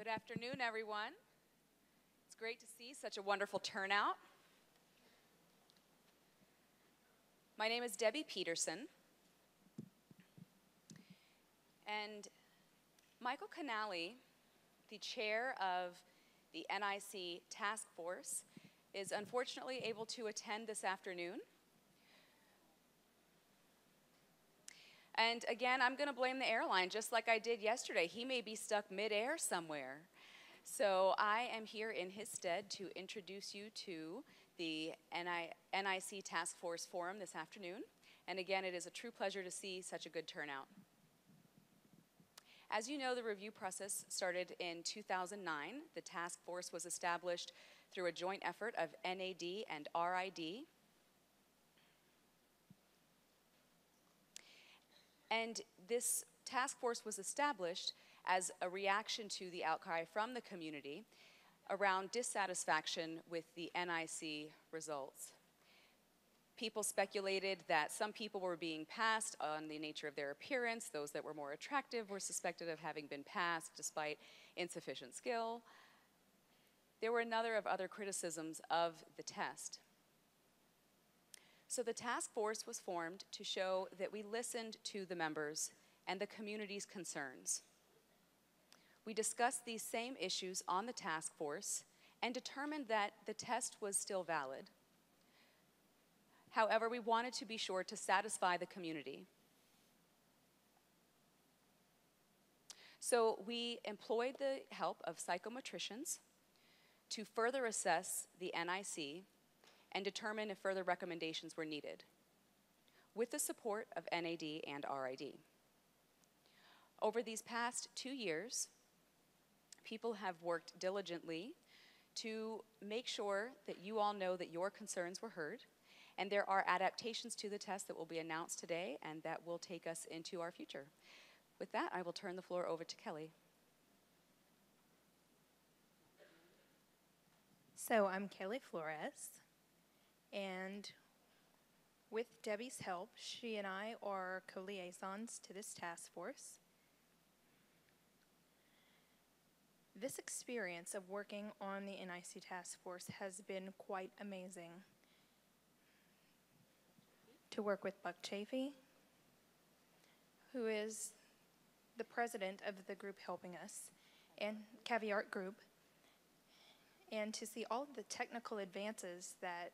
Good afternoon, everyone. It's great to see such a wonderful turnout. My name is Debbie Peterson, and Michael Canali, the chair of the NIC task force, is unfortunately able to attend this afternoon. And again, I'm going to blame the airline, just like I did yesterday. He may be stuck midair somewhere. So I am here in his stead to introduce you to the NIC Task Force Forum this afternoon. And again, it is a true pleasure to see such a good turnout. As you know, the review process started in 2009. The task force was established through a joint effort of NAD and RID. And this task force was established as a reaction to the outcry from the community around dissatisfaction with the NIC results. People speculated that some people were being passed on the nature of their appearance. Those that were more attractive were suspected of having been passed despite insufficient skill. There were a number of other criticisms of the test. So the task force was formed to show that we listened to the members and the community's concerns. We discussed these same issues on the task force and determined that the test was still valid. However, we wanted to be sure to satisfy the community. So we employed the help of psychometricians to further assess the NIC and determine if further recommendations were needed, with the support of NAD and RID. Over these past 2 years, people have worked diligently to make sure that you all know that your concerns were heard, and there are adaptations to the test that will be announced today and that will take us into our future. With that, I will turn the floor over to Kelly. So I'm Kelly Flores. And with Debbie's help, she and I are co-liaisons to this task force. This experience of working on the NIC task force has been quite amazing. To work with Buck Chafee, who is the president of the group helping us, and Caviar Group, and to see all of the technical advances that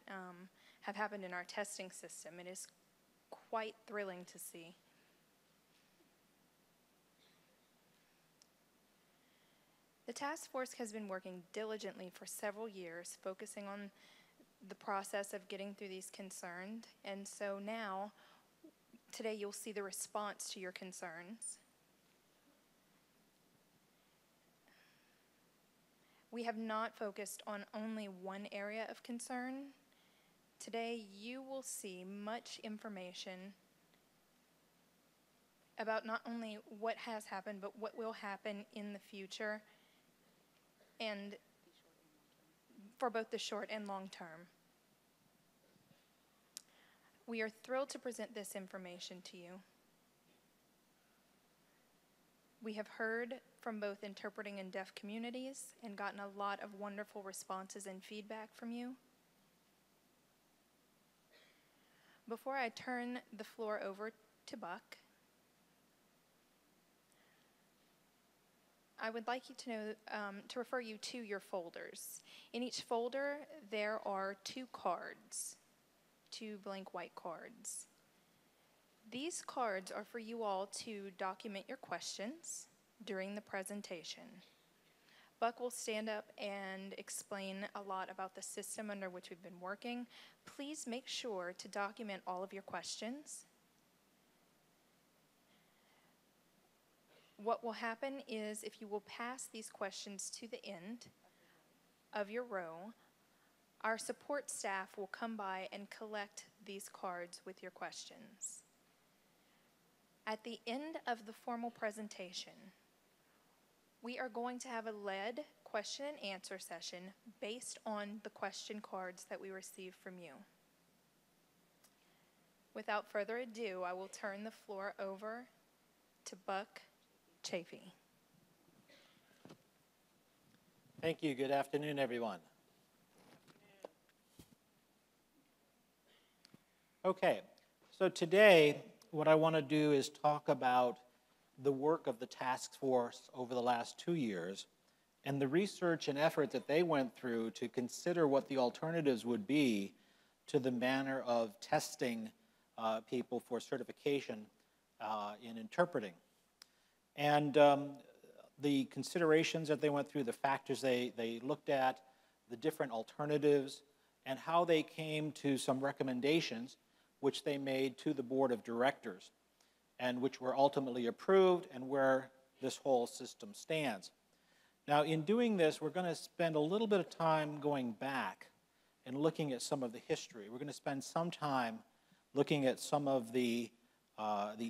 have happened in our testing system. It is quite thrilling to see. The task force has been working diligently for several years, focusing on the process of getting through these concerns, and so now, today you'll see the response to your concerns. We have not focused on only one area of concern. Today, you will see much information about not only what has happened, but what will happen in the future, and for both the short and long term. We are thrilled to present this information to you. We have heard from both interpreting and deaf communities and gotten a lot of wonderful responses and feedback from you. Before I turn the floor over to Buck, I would like you to know, to refer you to your folders. In each folder, there are 2 cards, 2 blank white cards. These cards are for you all to document your questions during the presentation. Buck will stand up and explain a lot about the system under which we've been working. Please make sure to document all of your questions. What will happen is, if you will pass these questions to the end of your row, our support staff will come by and collect these cards with your questions. At the end of the formal presentation, we are going to have a lead question and answer session based on the question cards that we received from you. Without further ado, I will turn the floor over to Buck Chafee. Thank you. Good afternoon, everyone. Okay, so today what I want to do is talk about the work of the task force over the last 2 years and the research and effort that they went through to consider what the alternatives would be to the manner of testing people for certification in interpreting. And the considerations that they went through, the factors they looked at, the different alternatives, and how they came to some recommendations which they made to the board of directors and which were ultimately approved and where this whole system stands. Now, in doing this, we're going to spend a little bit of time going back and looking at some of the history. We're going to spend some time looking at some of the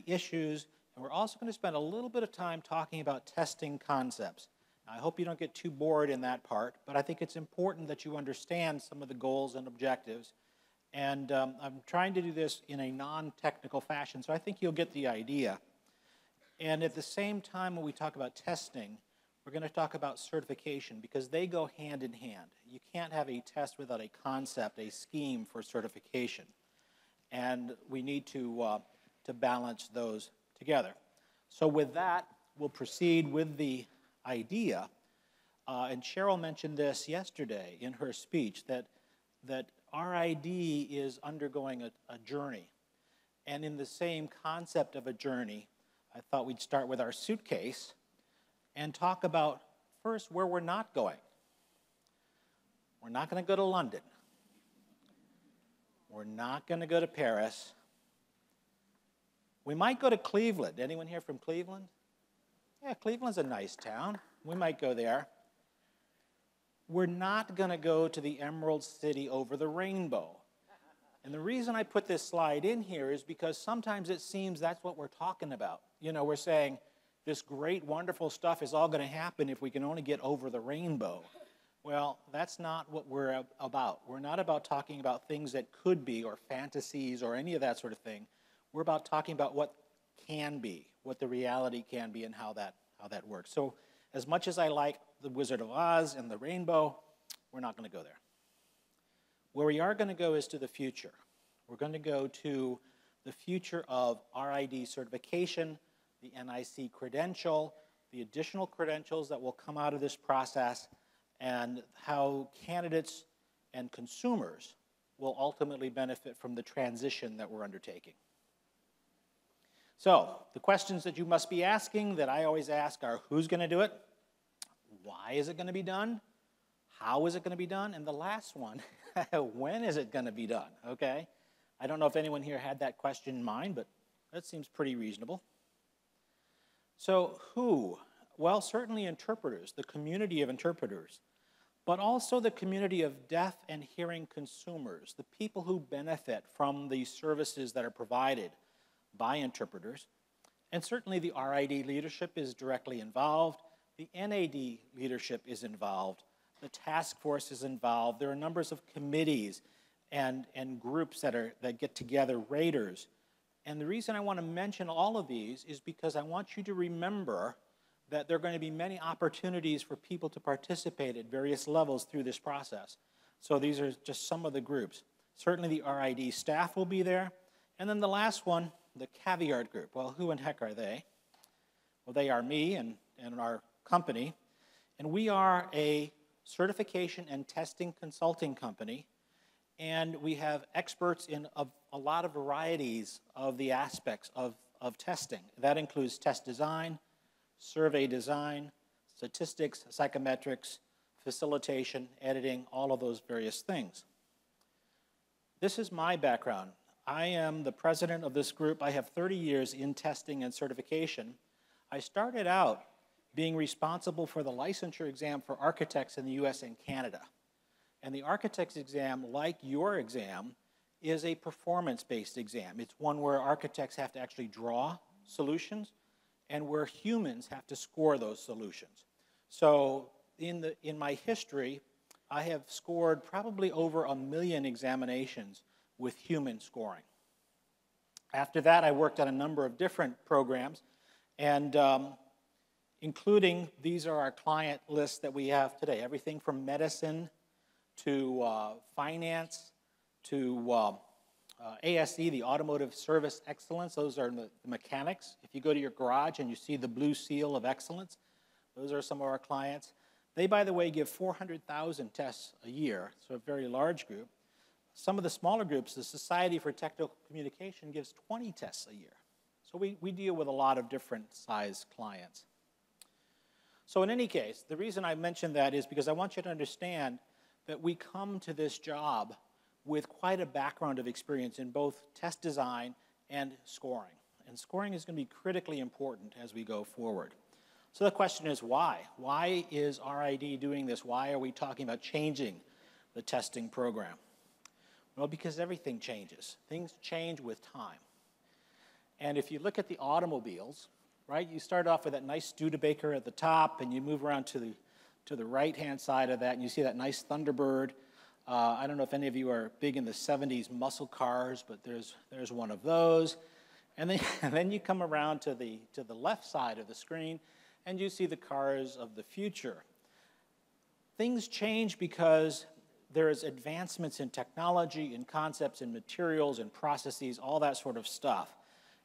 issues, and we're also going to spend a little bit of time talking about testing concepts. Now, I hope you don't get too bored in that part, but I think it's important that you understand some of the goals and objectives. And I'm trying to do this in a non-technical fashion, so I think you'll get the idea. And at the same time, when we talk about testing, we're going to talk about certification because they go hand in hand. You can't have a test without a concept, a scheme for certification. And we need to balance those together. So with that, we'll proceed with the idea. And Cheryl mentioned this yesterday in her speech, that RID is undergoing a journey. And in the same concept of a journey, I thought we'd start with our suitcase and talk about first where we're not going. We're not going to go to London. We're not going to go to Paris. We might go to Cleveland. Anyone here from Cleveland? Yeah, Cleveland's a nice town. We might go there. We're not going to go to the Emerald City over the rainbow. And the reason I put this slide in here is because sometimes it seems that's what we're talking about. You know, we're saying this great, wonderful stuff is all going to happen if we can only get over the rainbow. Well, that's not what we're about. We're not about talking about things that could be or fantasies or any of that sort of thing. We're about talking about what can be, what the reality can be, and how that works. So as much as I like the Wizard of Oz and the rainbow, we're not going to go there. Where we are going to go is to the future. We're going to go to the future of RID certification, the NIC credential, the additional credentials that will come out of this process, and how candidates and consumers will ultimately benefit from the transition that we're undertaking. So, the questions that you must be asking that I always ask are, who's going to do it? Why is it going to be done? How is it going to be done? And the last one, when is it going to be done? Okay? I don't know if anyone here had that question in mind, but that seems pretty reasonable. So, who? Well, certainly interpreters, the community of interpreters, but also the community of deaf and hearing consumers, the people who benefit from the services that are provided by interpreters. And certainly the RID leadership is directly involved. The NAD leadership is involved. The task force is involved. There are numbers of committees and groups that get together, raters. And the reason I want to mention all of these is because I want you to remember that there are going to be many opportunities for people to participate at various levels through this process. So these are just some of the groups. Certainly the RID staff will be there. And then the last one, the caveat group. Well, who in heck are they? Well, they are me and our company. And we are a certification and testing consulting company. And we have experts in a lot of varieties of the aspects of testing. That includes test design, survey design, statistics, psychometrics, facilitation, editing, all of those various things. This is my background. I am the president of this group. I have 30 years in testing and certification. I started out being responsible for the licensure exam for architects in the US and Canada. And the architect's exam, like your exam, is a performance-based exam. It's one where architects have to actually draw solutions and where humans have to score those solutions. So in my history, I have scored probably over 1 million examinations with human scoring. After that, I worked on a number of different programs, and including, these are our client lists that we have today. Everything from medicine to finance to ASE, the Automotive Service Excellence. Those are the mechanics. If you go to your garage and you see the blue seal of excellence, those are some of our clients. They, by the way, give 400,000 tests a year, so a very large group. Some of the smaller groups, the Society for Technical Communication gives 20 tests a year. So we deal with a lot of different size clients. So in any case, the reason I mention that is because I want you to understand that we come to this job with quite a background of experience in both test design and scoring. And scoring is going to be critically important as we go forward. So the question is why? Why is RID doing this? Why are we talking about changing the testing program? Well, because everything changes. Things change with time. And if you look at the automobiles, right, you start off with that nice Studebaker at the top, and you move around to the right-hand side of that, and you see that nice Thunderbird. I don't know if any of you are big in the 70s muscle cars, but there's one of those. And then you come around to the left side of the screen, and you see the cars of the future. Things change because there's advancements in technology, in concepts, in materials, in processes, all that sort of stuff.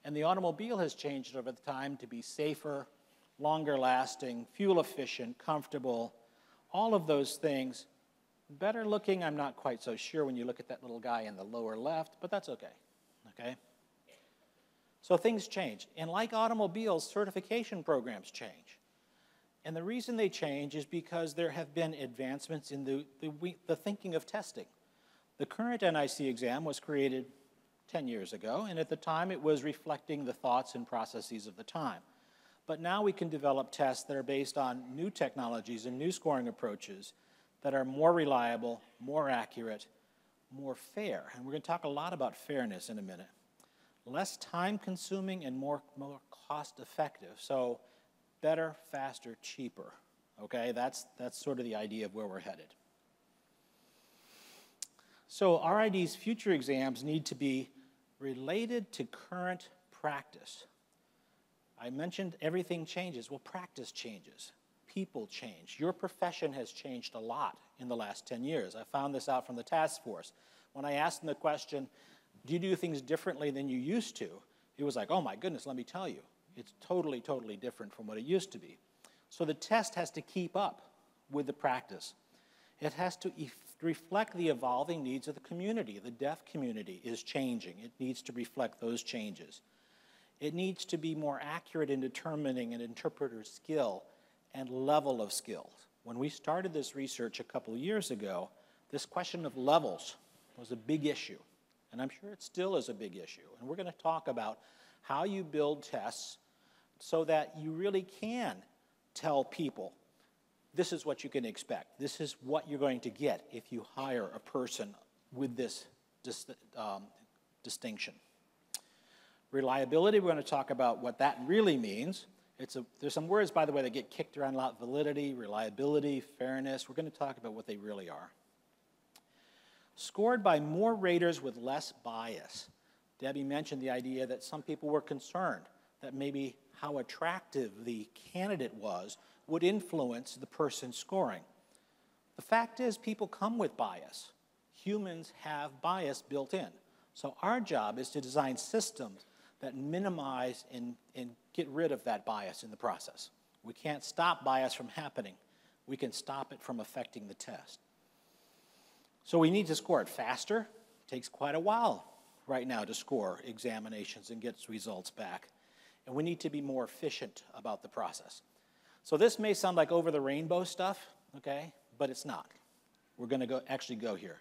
And the automobile has changed over the time to be safer, longer lasting, fuel efficient, comfortable, all of those things. Better looking, I'm not quite so sure when you look at that little guy in the lower left, but that's okay, okay? So things change. And like automobiles, certification programs change. And the reason they change is because there have been advancements in the thinking of testing. The current NIC exam was created 10 years ago, and at the time it was reflecting the thoughts and processes of the time. But now we can develop tests that are based on new technologies and new scoring approaches that are more reliable, more accurate, more fair. And we're going to talk a lot about fairness in a minute. Less time-consuming and more cost-effective. So better, faster, cheaper. Okay, that's sort of the idea of where we're headed. So RID's future exams need to be related to current practice. I mentioned everything changes. Well, practice changes. People change. Your profession has changed a lot in the last 10 years. I found this out from the task force. When I asked them the question, do you do things differently than you used to? It was like, oh my goodness, let me tell you. It's totally, totally different from what it used to be. So the test has to keep up with the practice. It has to reflect the evolving needs of the community. The deaf community is changing. It needs to reflect those changes. It needs to be more accurate in determining an interpreter's skill and level of skills. When we started this research a couple of years ago, this question of levels was a big issue. And I'm sure it still is a big issue. And we're going to talk about how you build tests so that you really can tell people, this is what you can expect. This is what you're going to get if you hire a person with this distinction. Reliability, we're going to talk about what that really means. There's some words, by the way, that get kicked around a lot. Validity, reliability, fairness. We're going to talk about what they really are. Scored by more raters with less bias. Debbie mentioned the idea that some people were concerned that maybe how attractive the candidate was would influence the person scoring. The fact is, people come with bias. Humans have bias built in. So our job is to design systems that minimize and get rid of that bias in the process. We can't stop bias from happening. We can stop it from affecting the test. So we need to score it faster. It takes quite a while right now to score examinations and get results back. And we need to be more efficient about the process. So this may sound like over-the-rainbow stuff, okay, but it's not. We're going to actually go here.